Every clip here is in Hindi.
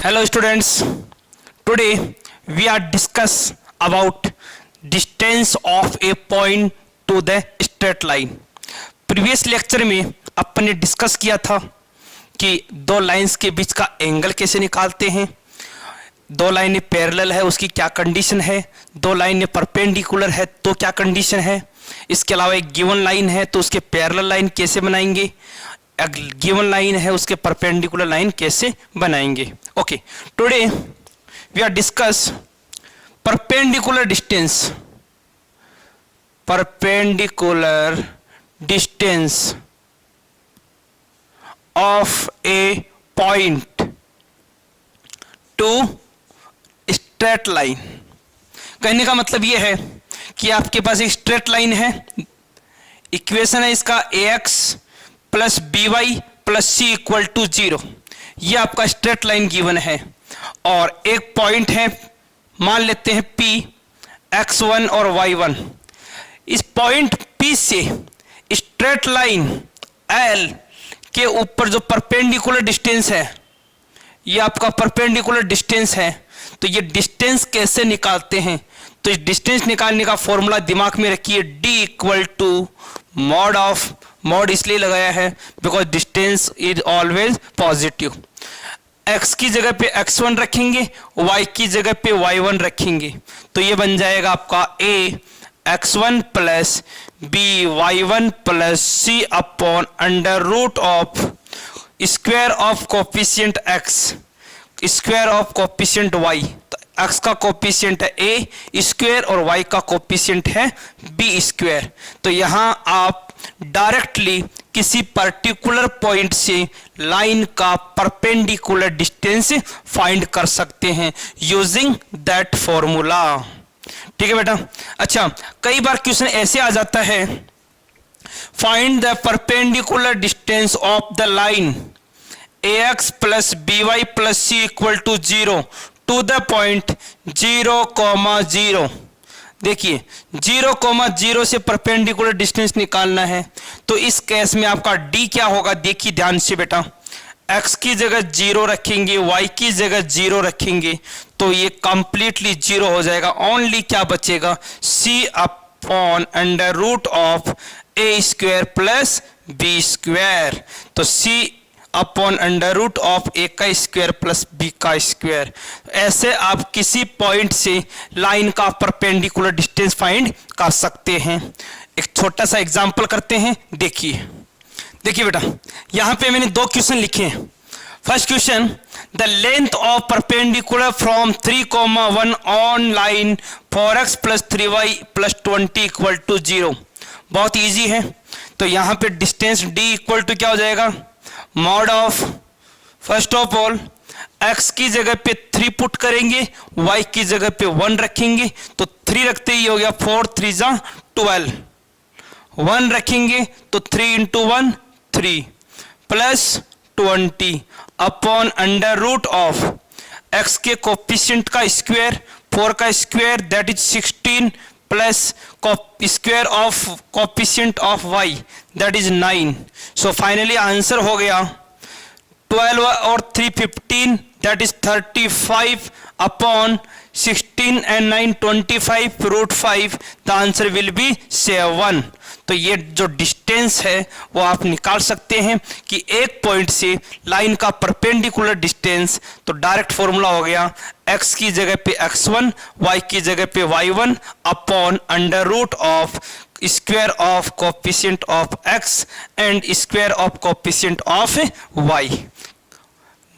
Hello students, today we are discuss about distance of a point to the straight line. Previous lecture में अपन ने डिस्कस किया था कि दो लाइंस के बीच का एंगल कैसे निकालते हैं, दो लाइनें पैरेलल है उसकी क्या कंडीशन है, दो लाइनें परपेंडिकुलर है तो क्या कंडीशन है, इसके अलावा एक गिवन लाइन है तो उसके पैरेलल लाइन कैसे बनाएंगे, गिवन लाइन है उसके परपेंडिकुलर लाइन कैसे बनाएंगे. Okay, today we are discuss perpendicular distance of a point to straight line. कहने का मतलब यह है कि आपके पास एक स्ट्रेट लाइन है, इक्वेशन है इसका ax plus b y plus c equal to 0. यह आपका स्ट्रेट लाइन गिवन है और एक पॉइंट है, मान लेते हैं P, x1 और y1. इस पॉइंट P से स्ट्रेट लाइन L के ऊपर जो परपेंडिकुलर डिस्टेंस है, यह आपका परपेंडिकुलर डिस्टेंस है. तो ये डिस्टेंस कैसे निकालते हैं, तो इस डिस्टेंस निकालने का फॉर्मूला दिमाग में रखिए, d equal to mod of, mod इसलिए लगाया है because distance is always positive. x की जगह पे x1 रखेंगे, y की जगह पे y1 रखेंगे, तो ये बन जाएगा आपका a x1 plus b y1 plus c upon under root of square of coefficient x square of coefficient y. तो x का कोफिशिएंट है a स्क्वायर और y का कोफिशिएंट है b स्क्वायर. तो यहां आप डायरेक्टली किसी पर्टिकुलर पॉइंट से लाइन का परपेंडिकुलर डिस्टेंस फाइंड कर सकते हैं यूजिंग दैट फॉर्मूला. ठीक है बेटा. अच्छा, कई बार क्वेश्चन ऐसे आ जाता है, find the perpendicular distance of the line ax plus b y plus c equal to 0 to the point 0,0. देखिए 0,0 से परपेंडिकुलर डिस्टेंस निकालना है, तो इस केस में आपका d क्या होगा, देखिए ध्यान से बेटा. x की जगह 0 रखेंगे, y की जगह 0 रखेंगे, तो ये कंप्लीटली 0 हो जाएगा. ओनली क्या बचेगा, c upon under root of a square plus b square. तो c upon under root of a का स्क्वायर प्लस b का स्क्वायर. ऐसे आप किसी पॉइंट से लाइन का परपेंडिकुलर डिस्टेंस फाइंड कर सकते हैं. एक छोटा सा एग्जांपल करते हैं. देखिए बेटा, यहां पे मैंने दो क्वेश्चन लिखे हैं. First question, the length of perpendicular from 3,1 on line 4x plus 3y plus 20 equal to 0. बहुत इजी है. तो यहां पे डिस्टेंस d इक्वल टू क्या हो जाएगा, mod of, first of all x की जगह पे 3 पुट करेंगे, y की जगह पे 1 रखेंगे, तो 3 रखते ही हो गया 4 3 जा 12. 1 रखेंगे तो 3 into 1 3 plus 20 upon under root of x के कोफिशिएंट का स्क्वायर 4 का square that is 16 plus square of coefficient of y that is 9. So finally answer हो गया 12 और 3 15 दैट इज 35 upon 16 and 9 25 root 5. The answer will be 7. तो ये जो डिस्टेंस है वो आप निकाल सकते हैं कि एक पॉइंट से लाइन का परपेंडिकुलर डिस्टेंस. तो डायरेक्ट फॉर्मूला हो गया x की जगह पे x1, y की जगह पे y1 upon under root of square of coefficient of x and square of coefficient of y.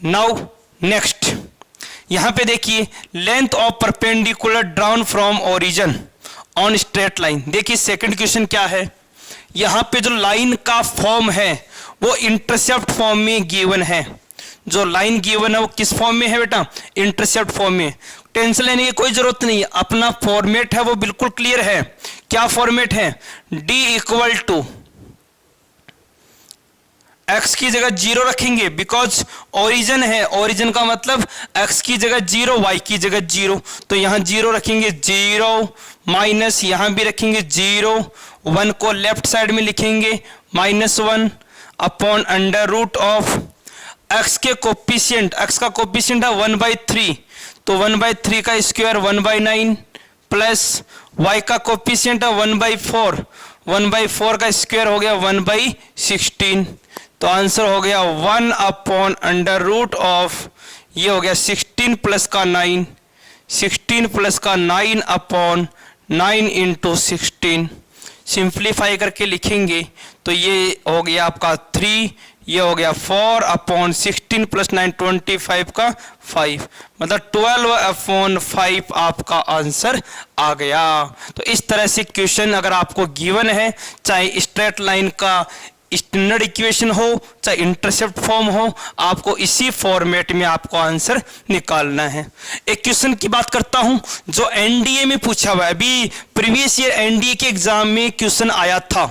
Now next, यहां पे देखिए length of perpendicular drawn from origin on straight line. देखिए सेकंड क्वेश्चन क्या है, यहां पे जो लाइन का फॉर्म है वो इंटरसेप्ट फॉर्म में गिवन है. जो लाइन गिवन है वो किस फॉर्म में है बेटा, इंटरसेप्ट फॉर्म में. टेंशन लेने की कोई जरूरत नहीं, अपना फॉर्मेट है वो बिल्कुल क्लियर है. क्या फॉर्मेट है, d इक्वल टू x की जगह 0 रखेंगे बिकॉज ओरिजिन है, ओरिजिन का मतलब x की जगह 0 y की जगह 0, तो यहां 0 रखेंगे 0 माइनस यहां भी रखेंगे 0, 1 को लेफ्ट साइड में लिखेंगे -1 upon under root of x के कोफिशिएंट, x का कोफिशिएंट है 1/3, तो 1/3 का स्क्वायर 1/9 प्लस y का कोफिशिएंट है 1/4, 1/4 का स्क्वायर हो गया 1/16, तो आंसर हो गया 1/√ऑफ, ये हो गया 16 प्लस का 9, 16 प्लस का 9/9 इंटू 16, सिंप्लीफाई करके लिखेंगे तो ये हो गया आपका 3, ये हो गया 4/16 प्लस 9 25 का 5, मतलब 12/5 आपका आंसर आ गया। तो इस तरह से क्वेश्चन अगर आपको गिवन है, चाहे स्ट्रेट लाइन का स्टैंडर्ड इक्वेशन हो चाहे इंटरसेप्ट फॉर्म हो, आपको इसी फॉर्मेट में आपको आंसर निकालना है। एक क्वेश्चन की बात करता हूं जो एनडीए में पूछा हुआ है, अभी प्रीवियस ईयर एनडीए के एग्जाम में क्वेश्चन आया था।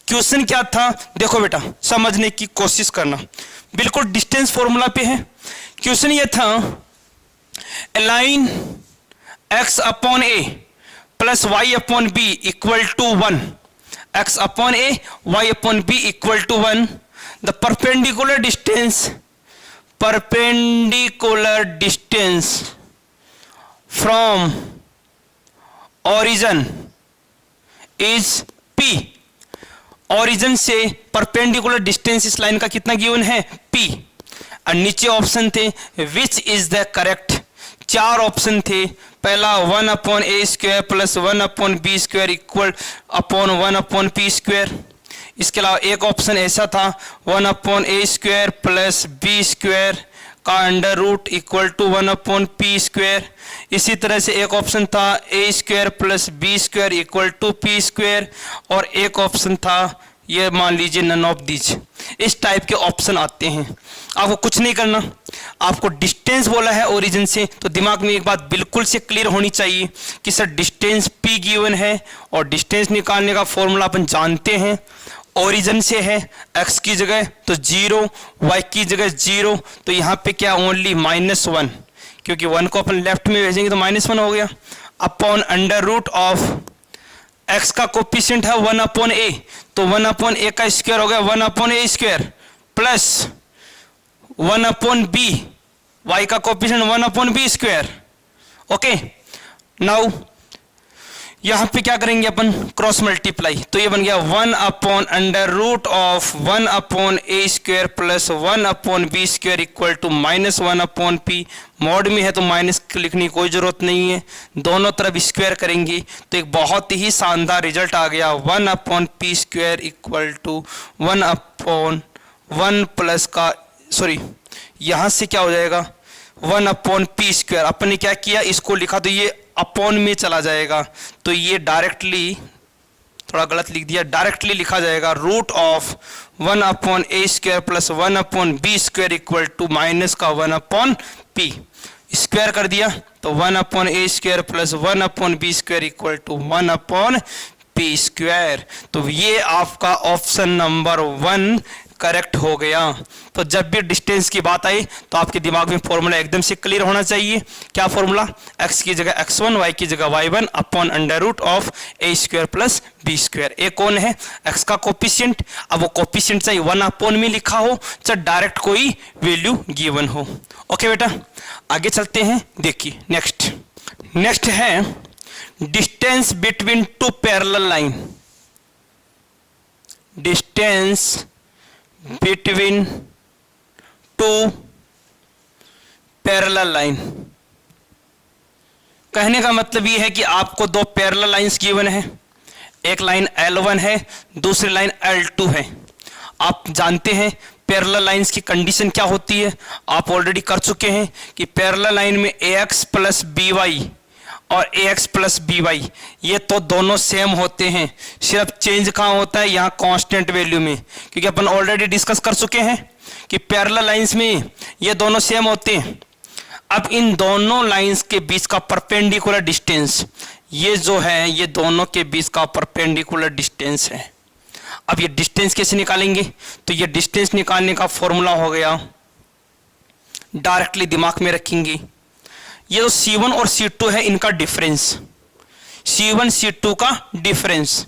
क्वेश्चन क्या था देखो बेटा, समझने की कोशिश करना, बिल्कुल डिस्टेंस फॉर्मूला पे है। क्वेश्चन ये था, line x/a plus y/b equal to 1, x/a y/b equal to 1, the perpendicular distance from origin is p। Origin से परपेंडिकुलर डिस्टेंस इस लाइन का कितना गिवन है p, और नीचे ऑप्शन थे which is the correct, 4 option थे। पहला 1/a² plus 1/b² equal upon 1/p²। इसके अलावा एक ऑप्शन ऐसा था 1/a² प्लस b² का under root equal to 1/p²। इसी तरह से एक ऑप्शन था a² plus b² equal to p², और एक ऑप्शन था ये मान लीजिए नन ऑफ दीज। इस टाइप के ऑप्शन आते हैं। आपको कुछ नहीं करना, आपको डिस्टेंस बोला है ओरिजिन से, तो दिमाग में एक बात बिल्कुल से क्लियर होनी चाहिए कि सर डिस्टेंस p गिवन है, और डिस्टेंस निकालने का फॉर्मूला अपन जानते हैं, ओरिजिन से है x की जगह तो 0, y की जगह 0, तो यहाँ पे क्या ओनली -1, क्योंकि 1 को अपन लेफ्ट में भेजेंगे तो -1 हो गया, upon under root of x का कोफिशिएंट है 1/a, तो 1/a का स्क्वायर हो गया 1/a² प्लस 1/b, y का कोफिशिएंट 1/b²। ओके, नाउ यहां पे क्या करेंगे अपन, क्रॉस मल्टीप्लाई, तो ये बन गया 1/√ऑफ 1/a² plus 1/b² equal to -1/p। Mod में है तो माइनस लिखने की कोई जरूरत नहीं है, दोनों तरफ स्क्वायर करेंगे तो एक बहुत ही शानदार रिजल्ट आ गया 1/p² इक्वल टू 1/1 प्लस का, सॉरी यहां से क्या हो जाएगा 1/p²। अपन ने क्या किया, इसको लिखा तो ये अपॉन में चला जाएगा, तो ये डायरेक्टली, थोड़ा गलत लिख दिया, डायरेक्टली लिखा जाएगा root of 1/a² plus 1/b² equal to minus का 1/p, स्क्वायर कर दिया तो 1/a² plus 1/b² equal to 1/p²। तो ये आपका ऑप्शन नंबर 1 करेक्ट हो गया। तो जब भी डिस्टेंस की बात आई तो आपके दिमाग में फॉर्मूला एकदम से क्लियर होना चाहिए। क्या फॉर्मूला, x की जगह x1, y की जगह y1 upon under root of a² plus b²। A कौन है, x का कोफिशिएंट, अब वो कोफिशिएंट चाहे 1/, में लिखा हो चाहे डायरेक्ट कोई वैल्यू गिवन हो। ओके बेटा, आगे चलते हैं। देखिए नेक्स्ट है distance between 2 parallel line. Distance between 2 parallel line, कहने का मतलब ये है कि आपको 2 पैरेलल लाइंस गिवन है, एक लाइन L1 है, दूसरी लाइन L2 है। आप जानते हैं पैरेलल लाइंस की कंडीशन क्या होती है, आप ऑलरेडी कर चुके हैं कि पैरेलल लाइन में ax प्लस by और ax प्लस by ये तो दोनों सेम होते हैं, सिर्फ चेंज कहाँ होता है, यहाँ कांस्टेंट वैल्यू में, क्योंकि अपन ऑलरेडी डिस्कस कर चुके हैं कि पैरेलल लाइंस में ये दोनों सेम होते हैं। अब इन दोनों लाइंस के बीच का परपेंडिकुलर डिस्टेंस, ये जो है ये दोनों के बीच का परपेंडिकुलर डिस्टेंस है। अब ये डिस्टेंस कैसे निकालेंगे, तो ये डिस्टेंस निकालने का फॉर्मूला हो गया, डायरेक्टली दिमाग में रखेंगे, ये जो C1 और C2 है इनका डिफरेंस, C1 C2 का डिफरेंस,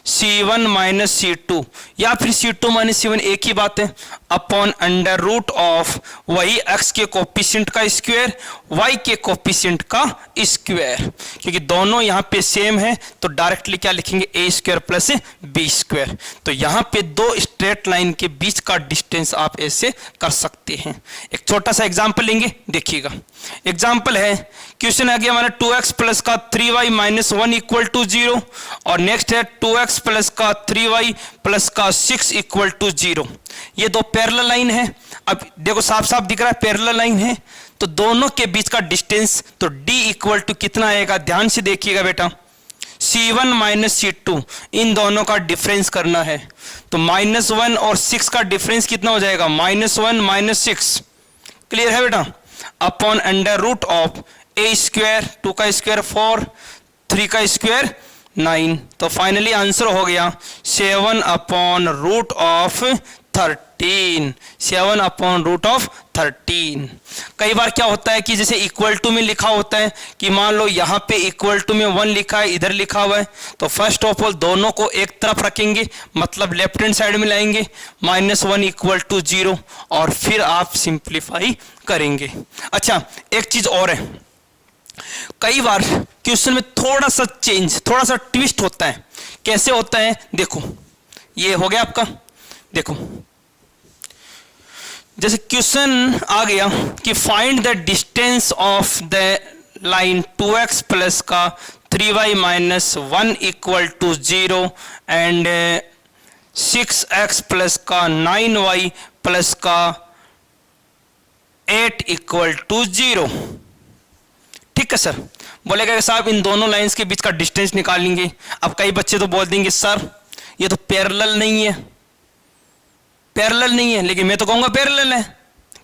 C1 माइनस C2 या फिर C2 माइनस C1 एक ही बात है। अपॉन अंडर रूट ऑफ वही x के कोफिशिएंट का स्क्वायर y के कोफिशिएंट का स्क्वायर, क्योंकि दोनों यहाँ पे सेम है तो डायरेक्टली क्या लिखेंगे a square plus b square. तो यहाँ पे दो स्ट्रेट लाइन के बीच का डिस्टेंस आप ऐसे कर सकते हैं। एक छोटा सा एग्जांपल लेंगे, देखिएगा। एग्जांपल है, क्वेश्चन आ गया हमारा 2x प्लस का 3y माइनस 1 इक्वल टू 0, और नेक्स्ट है 2x प्लस का 3y प्लस का 6 इक्वल टू 0। ये दो पैरेलल लाइन है। अब देखो साफ साफ दिख रहा है पैरेलल लाइन है, तो दोनों के बीच का डिस्टेंस तो d इक्वल टू कितना आएगा, ध्यान से देखिएगा बेटा, C1 माइनस C2, इन दोनों का डिफरेंस करना है। तो -1 और 6 का डिफरेंस कितना हो जाएगा, -1 माइनस 6। क्लियर है बेटा? Upon under root of a square, 2 का स्क्वायर 4, 3 का स्क्वायर 9। तो फाइनली आंसर हो गया 7 upon root of 13, 7 upon root of 13। कई बार क्या होता है कि जैसे इक्वल टू में लिखा होता है कि मान लो यहाँ पे इक्वल टू में 1 लिखा है, इधर लिखा हुआ है, तो फर्स्ट ऑफ ऑल दोनों को एक तरफ रखेंगे, मतलब लेफ्ट हैंड साइड में लाएंगे, -1 इक्वल टू 0, और फिर आप सिंप्लीफाई करेंगे। अच्छा, एक चीज और है, कई बार क्वेश्चन में थोड़ा सा चेंज, थोड़ा सा ट्विस्ट होता है। कैसे होता है, देखो ये हो गया आपका, देखो जैसे क्वेश्चन आ गया कि find the distance of the line 2x plus का 3y minus 1 equal to 0 and 6x plus का 9y प्लस का 8 इक्वल टू 0। ठीक है सर, बोलेगा कि साहब इन दोनों लाइंस के बीच का डिस्टेंस निकालेंगे। अब कई बच्चे तो बोल देंगे सर ये तो पैरेलल नहीं है, पैरेलल नहीं है, लेकिन मैं तो कहूंगा पैरेलल है।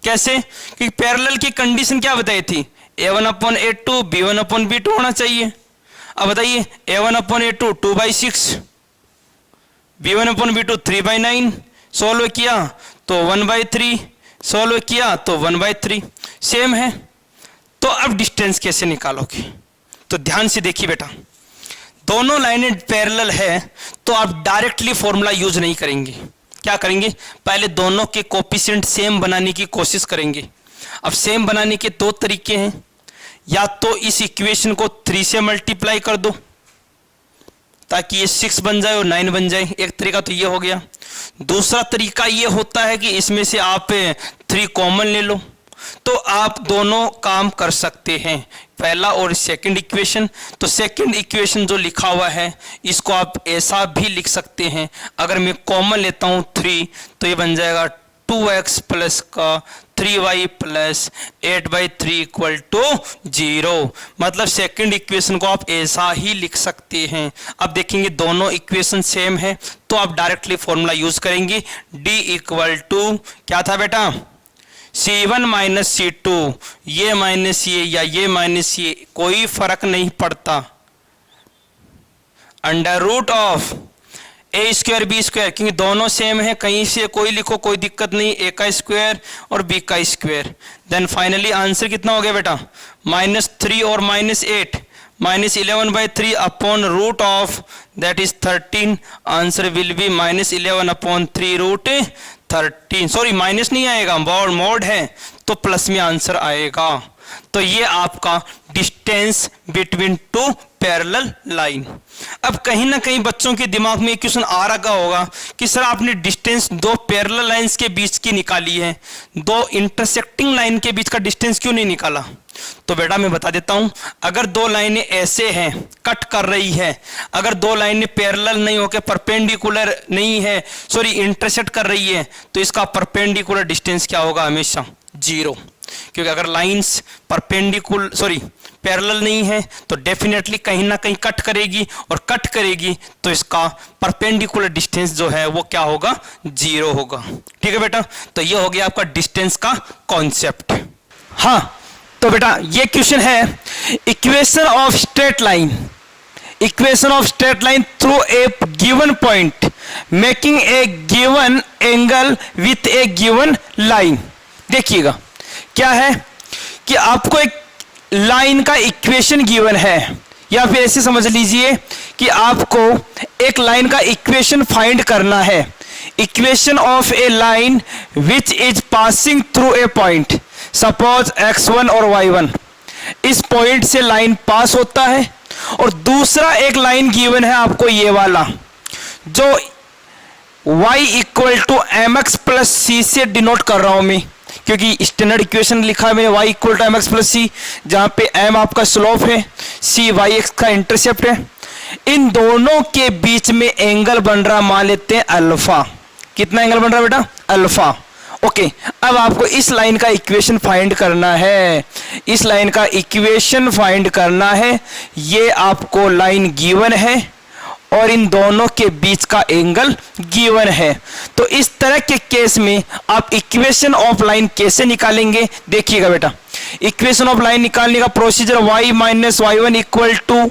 कैसे? क्योंकि पैरेलल की कंडीशन क्या बताई थी, a1 upon a2 b1 upon b2 होना चाहिए। अब बताइए a1 upon a2 2/6, b1 upon b2 3/9, solve किया तो 1/3, सोल्व किया तो 1/3, सेम है। तो अब डिस्टेंस कैसे निकालोगे? तो ध्यान से देखिए बेटा, दोनों लाइनें पैरेलल है तो आप डायरेक्टली फॉर्मूला यूज नहीं करेंगे। क्या करेंगे, पहले दोनों के कोफिशिएंट सेम बनाने की कोशिश करेंगे। अब सेम बनाने के दो तरीके हैं, या तो इस इक्वेशन को 3 से मल्टीप्लाई कर दो ताकि ये 6 बन जाए और 9 बन जाए, एक तरीका तो ये हो गया। दूसरा तरीका ये होता है कि इसमें से आप 3 कॉमन ले लो, तो आप दोनों काम कर सकते हैं, पहला और सेकंड इक्वेशन। तो सेकंड इक्वेशन जो लिखा हुआ है इसको आप ऐसा भी लिख सकते हैं, अगर मैं कॉमन लेता हूं 3 तो ये बन जाएगा 2x प्लस का 3y प्लस 8/3 इक्वल टू 0। मतलब सेकंड इक्वेशन को आप ऐसा ही लिख सकते हैं। अब देखेंगे दोनों इक्वेशन सेम है तो आप डायरेक्टली फॉर्मूला यूज करेंगे, d इक्वल टू क्या था बेटा, C1 माइनस C2, ये माइनस ये या ये माइनस ये कोई फर्क नहीं पड़ता, under root of a square b square, क्योंकि दोनों सेम है, कहीं से कोई लिखो कोई दिक्कत नहीं, a का स्क्वायर और b का स्क्वायर। देन फाइनली आंसर कितना हो गया बेटा, -3 और -8, -11/3 upon root of that is 13। Answer will be -11/3 root 13। Sorry minus नहीं आएगा, मोड है तो प्लस में आंसर आएगा। तो ये आपका डिस्टेंस बिटवीन 2 पैरेलल लाइन। अब कहीं ना कहीं बच्चों के दिमाग में एक क्वेश्चन आ रहा होगा कि सर आपने डिस्टेंस 2 पैरेलल लाइंस के बीच की निकाली है, 2 इंटरसेक्टिंग लाइन के बीच का डिस्टेंस क्यों नहीं निकाला? तो बेटा मैं बता देता हूं, अगर 2 लाइनें ऐसे हैं कट कर रही है, अगर 2 लाइनें पैरेलल नहीं होकर परपेंडिकुलर नहीं है, सॉरी इंटरसेक्ट कर रही है, तो इसका परपेंडिकुलर डिस्टेंस क्या होगा, हमेशा 0। क्योंकि अगर लाइंस परपेंडिकुलर सॉरी पैरेलल नहीं है तो डेफिनेटली कहीं ना कहीं कट करेगी, और कट करेगी तो इसका परपेंडिकुलर डिस्टेंस जो है वो क्या होगा, 0 होगा। ठीक है बेटा, तो ये हो गया आपका डिस्टेंस का कॉन्सेप्ट। हाँ तो बेटा ये क्वेश्चन है, equation of straight line, equation of straight line through a given point making a given angle with A given line. देखिएगा क्या है कि आपको एक लाइन का इक्वेशन गिवन है, या फिर ऐसे समझ लीजिए कि आपको एक लाइन का इक्वेशन फाइंड करना है। Equation of A line which is passing through a point, suppose x1 और y1, इस पॉइंट से लाइन पास होता है और दूसरा एक लाइन गिवन है आपको ये वाला, जो y equal to M x plus C से डिनोट कर रहा हूं मैं, क्योंकि स्टैंडर्ड इक्वेशन लिखा है मैंने y equal to M x plus c, जहां पे m आपका स्लोप है, c y एक्स का इंटरसेप्ट है। इन दोनों के बीच में एंगल बन रहा, मान लेते हैं अल्फा। कितना एंगल बन रहा बेटा? अल्फा। ओके, अब आपको इस लाइन का इक्वेशन फाइंड करना है, इस लाइन का इक्वेशन फाइंड करना है। ये आपको लाइन गिवन है और इन दोनों के बीच का एंगल गिवन है। तो इस तरह के केस में आप इक्वेशन ऑफ लाइन कैसे निकालेंगे, देखिएगा बेटा। इक्वेशन ऑफ लाइन निकालने का procedure y minus y1 equal to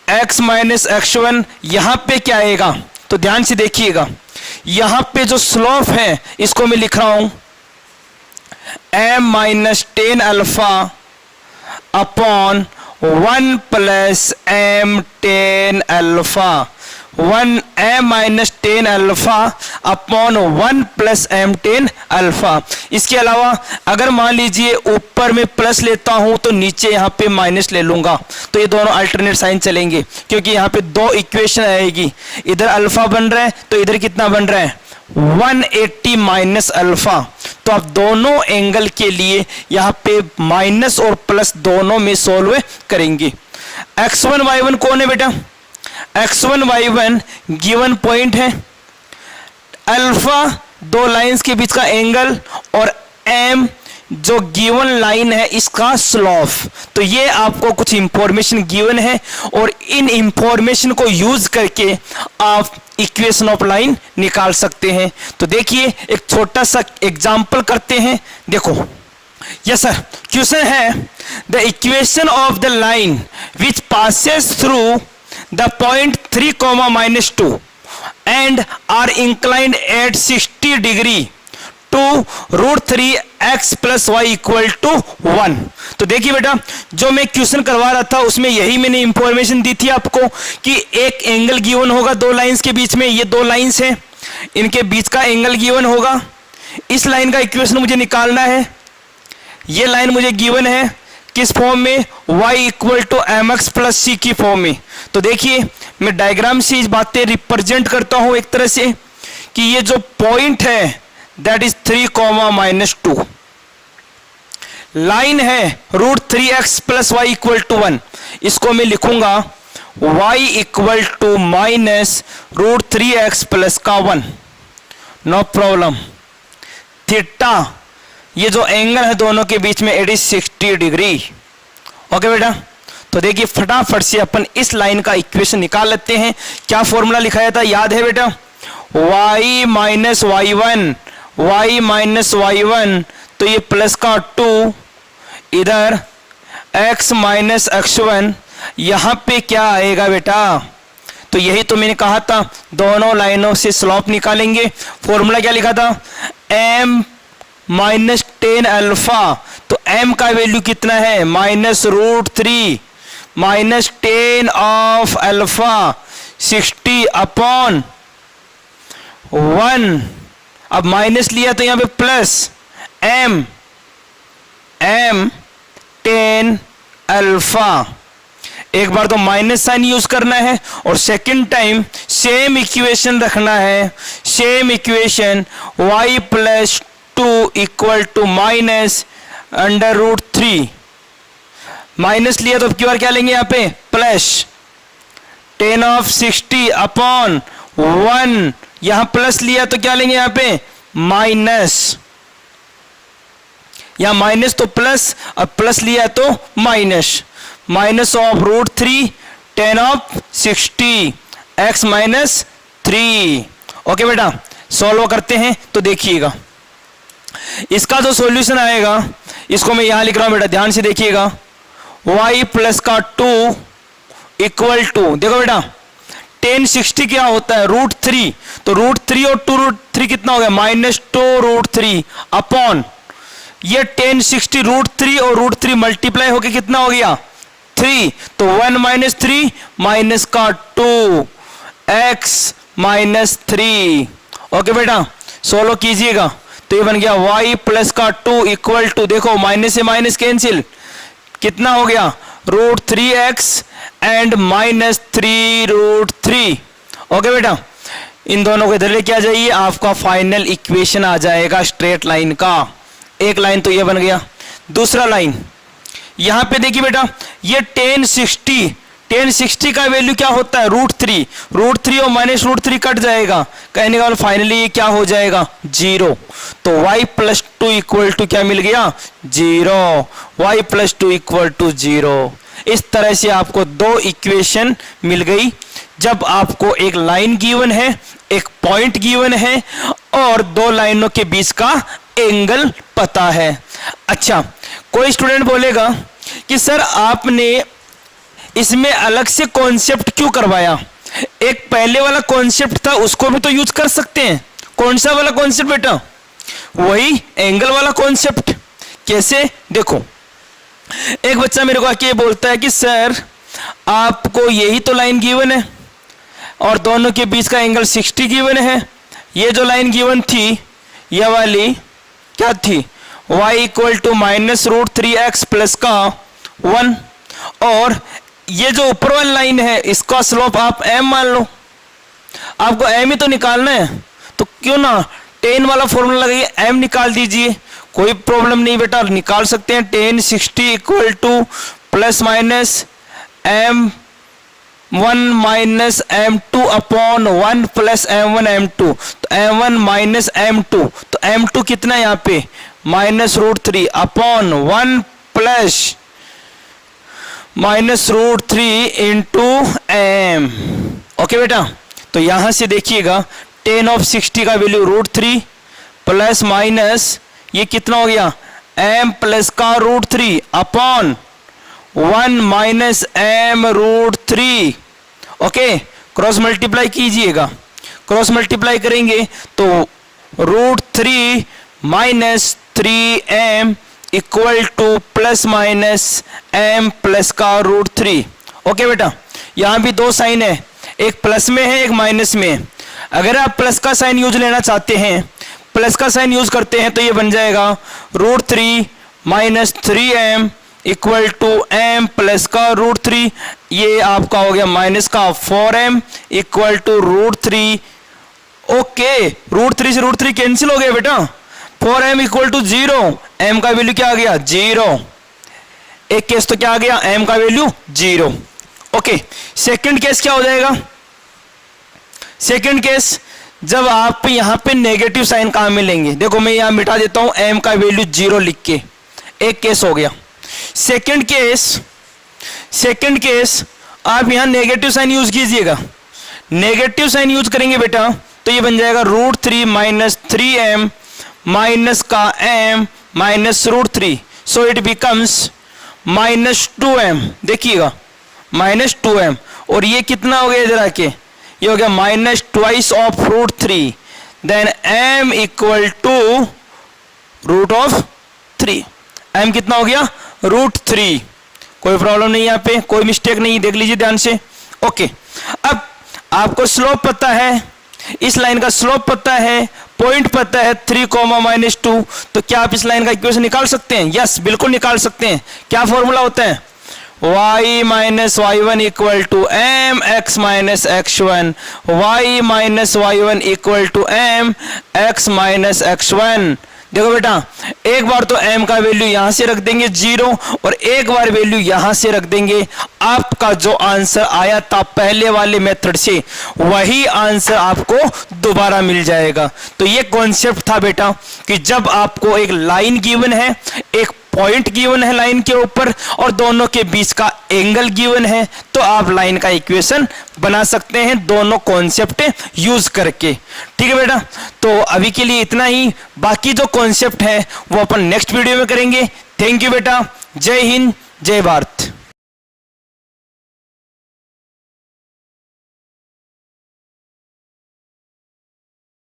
x minus x1, यहां पे क्या आएगा तो ध्यान से देखिएगा। यहां पे जो स्लोप है इसको मैं लिख रहा हूं m minus 10 alpha upon 1 plus m 10 alpha, 1 m minus 10 alpha upon 1 plus m 10 alpha. इसके अलावा अगर मान लीजिए ऊपर में प्लस लेता हूं तो नीचे यहां पे माइनस ले लूंगा, तो ये दोनों अल्टरनेट साइन चलेंगे, क्योंकि यहां पे दो इक्वेशन आएगी। इधर अल्फा बन रहा है तो इधर कितना बन रहा है 180 माइनस अल्फा। तो आप दोनों एंगल के लिए यहां पे माइनस और प्लस दोनों में सोल्व करेंगे। x1 y1 कौन है बेटा? x1 y1 गिवन पॉइंट है, अल्फा दो लाइंस के बीच का एंगल और m जो गिवन लाइन है इसका स्लोप। तो ये आपको कुछ इंफॉर्मेशन गिवन है और इन इंफॉर्मेशन को यूज करके आप इक्वेशन ऑफ लाइन निकाल सकते हैं। तो देखिए एक छोटा सा एग्जांपल करते हैं। देखो, यस सर, क्वेश्चन है the equation of the line which passes through the point 3, -2 and are inclined at 60 degree to √3x plus y equal to 1। तो देखिए बेटा, जो मैं क्वेश्चन करवा रहा था उसमें यही मैंने इंफॉर्मेशन दी थी आपको कि एक एंगल गिवन होगा दो लाइंस के बीच में, ये दो लाइंस हैं, इनके बीच का एंगल गिवन होगा। इस लाइन का इक्वेशन मुझे निकालना है। ये लाइन मुझे गिवन है किस फॉर्म में? y equal to M x plus c की फॉर्म में। तो देखिए मैं डायग्राम से इस बातें रिप्रेजेंट करता हूं एक तरह से कि ये जो पॉइंट है दैट इज 3, -2, लाइन है √3x plus y equal to 1। इसको मैं लिखूंगा y equal to minus √3x plus का 1, नो प्रॉब्लम। थीटा, ये जो एंगल है दोनों के बीच में इट इज 60 डिग्री। ओके बेटा, तो देखिए फटाफट से अपन इस लाइन का इक्वेशन निकाल लेते हैं। क्या फॉर्मूला लिखाया था, याद है बेटा? y माइनस y1, तो ये प्लस का 2, इधर x माइनस x1, यहां पे क्या आएगा बेटा? तो यही तो मैंने कहा था, दोनों लाइनों से स्लोप निकालेंगे। फॉर्मूला क्या लिखा था? m माइनस 10 अल्फा, तो m का वैल्यू कितना है? -√3 माइनस 10 ऑफ अल्फा 60 अपॉन 1। अब माइनस लिया तो यहां पे प्लस m 10 अल्फा। एक बार तो माइनस साइन यूज करना है और सेकंड टाइम सेम इक्वेशन रखना है। Same equation y plus 2 equal to minus √3। Minus लिया तो अब की बार क्या लेंगे? यहाँ पे प्लस 10 ऑफ 60 अपॉन 1। यहां प्लस लिया तो क्या लेंगे? यहाँ पे माइनस, यहां माइनस तो प्लस, अब प्लस लिया तो minus, minus of √3 10 of 60 x minus 3। Okay बेटा, सॉल्व करते हैं तो देखिएगा इसका जो सॉल्यूशन आएगा इसको मैं यहां लिख रहा हूं बेटा, ध्यान से देखिएगा। y प्लस का 2 इक्वल टू, देखो बेटा 10 60 क्या होता है? √3, तो √3 और 2√3 कितना हो गया? -2√3 अपॉन ये 10 60 √3 और √3 मल्टीप्लाई होके कितना हो गया? 3, तो 1 माइनस 3 माइनस का 2 x माइनस 3। ओके बेटा, सोल्व कीजिएगा। तो ये बन गया y प्लस का 2 इक्वल टू, देखो माइनस से माइनस कैंसिल, कितना हो गया √3x एंड -3√3। ओके बेटा, इन दोनों को इधर लेके आ जाइए, आपका फाइनल इक्वेशन आ जाएगा स्ट्रेट लाइन का। एक लाइन तो ये बन गया। दूसरा लाइन यहां पे देखिए बेटा, ये 1060 का वैल्यू क्या होता है √3 और -√3 कट जाएगा, कहने का फाइनली ये क्या हो जाएगा 0। तो y प्लस 2 इक्वल टू क्या मिल गया 0, y प्लस 2 इक्वल टू 0। इस तरह से आपको दो इक्वेशन मिल गई जब आपको एक लाइन गिवन है, एक पॉइंट गिवन है और दो लाइनों के बीच का एंगल पता है। अच्छा, कोई स्टूडेंट बोलेगा कि सर आपने इसमें अलग से कॉन्सेप्ट क्यों करवाया, एक पहले वाला कॉन्सेप्ट था उसको भी तो यूज कर सकते हैं। कौन सा वाला कॉन्सेप्ट बेटा, वही एंगल वाला कॉन्सेप्ट। कैसे, देखो एक बच्चा मेरे को आके बोलता है कि सर आपको यही तो लाइन गिवन है और दोनों के बीच का एंगल 60 गिवन है। ये जो लाइन गिवन थी यह वाली क्या थी, y equal to -√3x plus का 1, और ये जो ऊपर वाली लाइन है इसका स्लोप आप m मान लो। आपको m ही तो निकालना है, तो क्यों ना 10 वाला फॉर्मूला लगाइए, m निकाल दीजिए, कोई प्रॉब्लम नहीं बेटा, निकाल सकते हैं। 1060 equal two plus minus m1 minus m2 upon 1 plus m1 m2, तो m1 माइनस m2, तो m2 कितना है यहाँ पे -√3 upon 1 plus -√3 into m। Okay बेटा, तो यहां से देखिएगा 10 ऑफ 60 का वैल्यू √3 प्लस माइनस ये कितना हो गया m प्लस का √3 upon 1 minus m√3। Okay, cross multiply कीजिएगा, क्रॉस मल्टीप्लाई करेंगे तो √3 minus 3m equal two plus minus m plus का √3। ओके बेटा, यहां भी दो साइन है, एक प्लस में है एक माइनस में है। अगर आप प्लस का साइन यूज लेना चाहते हैं, प्लस का साइन यूज करते हैं तो ये बन जाएगा √3 minus 3m equal to m plus का √3, ये आपका हो गया माइनस का 4m इक्वल टू √3। ओके, √3 से √3 कैंसिल हो गया बेटा, 4m इक्वल टू 0, m का वैल्यू क्या आ गया 0। एक केस तो क्या आ गया m का वैल्यू 0। ओके, सेकंड केस क्या हो जाएगा, सेकंड केस जब आप यहां पे नेगेटिव साइन कहां मिलेंगे, देखो मैं यहां मिटा देता हूं m का वैल्यू 0 लिख के, एक केस हो गया। सेकंड केस आप यहां नेगेटिव साइन यूज कीजिएगा, नेगेटिव साइन यूज करेंगे बेटा तो ये बन जाएगा √3 माइनस 3m माइनस का m minus √3, so it becomes -2m। देखिएगा -2m, और ये कितना हो गया इधर आके, ये हो गया -2 of √3, then m equal to √3। m कितना हो गया √3। कोई प्रॉब्लम नहीं यहाँ पे, कोई मिस्टेक नहीं, देख लीजिए ध्यान से। ओके, अब आपको स्लोप पता है, इस लाइन का स्लोप पता है, पॉइंट पता है 3, -2, तो क्या आप इस लाइन का इक्वेशन निकाल सकते हैं? यस, बिल्कुल निकाल सकते हैं। क्या फॉर्मूला होता है, y minus y1 equal to m x minus x1, y minus y1 equal to m x minus x1। देखो बेटा, एक बार तो m का वैल्यू यहां से रख देंगे 0 और एक बार वैल्यू यहां से रख देंगे, आपका जो आंसर आया था पहले वाले मेथड से वही आंसर आपको दोबारा मिल जाएगा। तो ये कॉन्सेप्ट था बेटा कि जब आपको एक लाइन गिवन है, एक पॉइंट गिवन है लाइन के ऊपर और दोनों के बीच का एंगल गिवन है, तो आप लाइन का इक्वेशन बना सकते हैं दोनों कॉन्सेप्ट यूज करके। ठीक है बेटा, तो अभी के लिए इतना ही, बाकी जो कॉन्सेप्ट है वो अपन नेक्स्ट वीडियो में करेंगे। थैंक यू बेटा, जय हिंद, जय भारत।